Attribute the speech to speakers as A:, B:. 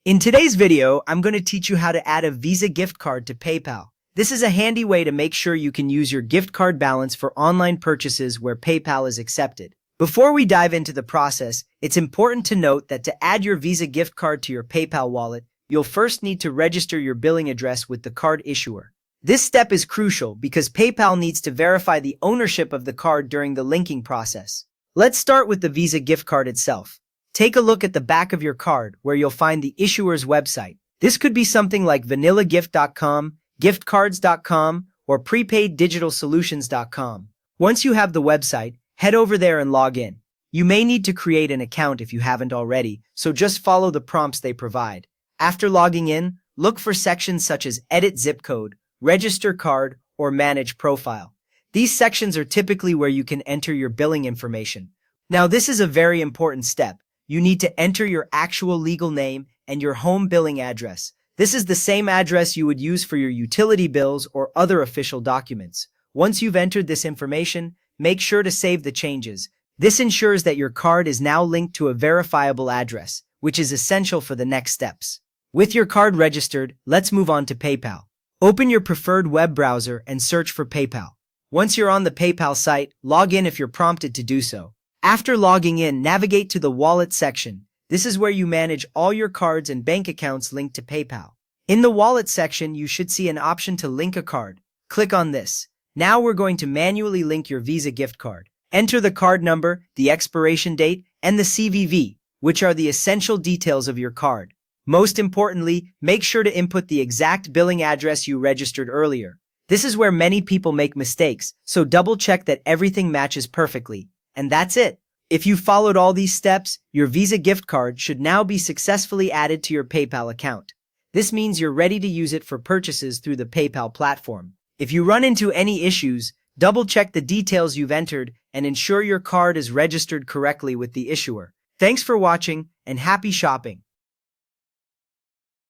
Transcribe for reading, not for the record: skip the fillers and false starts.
A: In today's video, I'm going to teach you how to add a Visa gift card to PayPal. This is a handy way to make sure you can use your gift card balance for online purchases where PayPal is accepted. Before we dive into the process, it's important to note that to add your Visa gift card to your PayPal wallet, you'll first need to register your billing address with the card issuer. This step is crucial because PayPal needs to verify the ownership of the card during the linking process. Let's start with the Visa gift card itself. Take a look at the back of your card where you'll find the issuer's website. This could be something like vanillagift.com, giftcards.com, or prepaiddigitalsolutions.com. Once you have the website, head over there and log in. You may need to create an account if you haven't already, so just follow the prompts they provide. After logging in, look for sections such as Edit Zip Code, Register Card, or Manage Profile. These sections are typically where you can enter your billing information. Now, this is a very important step. You need to enter your actual legal name and your home billing address. This is the same address you would use for your utility bills or other official documents. Once you've entered this information, make sure to save the changes. This ensures that your card is now linked to a verifiable address, which is essential for the next steps. With your card registered, let's move on to PayPal. Open your preferred web browser and search for PayPal. Once you're on the PayPal site, log in if you're prompted to do so. After logging in, navigate to the Wallet section. This is where you manage all your cards and bank accounts linked to PayPal. In the Wallet section, you should see an option to link a card. Click on this. Now we're going to manually link your Visa gift card. Enter the card number, the expiration date, and the CVV, which are the essential details of your card. Most importantly, make sure to input the exact billing address you registered earlier. This is where many people make mistakes, so double-check that everything matches perfectly. And that's it. If you followed all these steps, your Visa gift card should now be successfully added to your PayPal account. This means you're ready to use it for purchases through the PayPal platform. If you run into any issues, double-check the details you've entered and ensure your card is registered correctly with the issuer. Thanks for watching and happy shopping.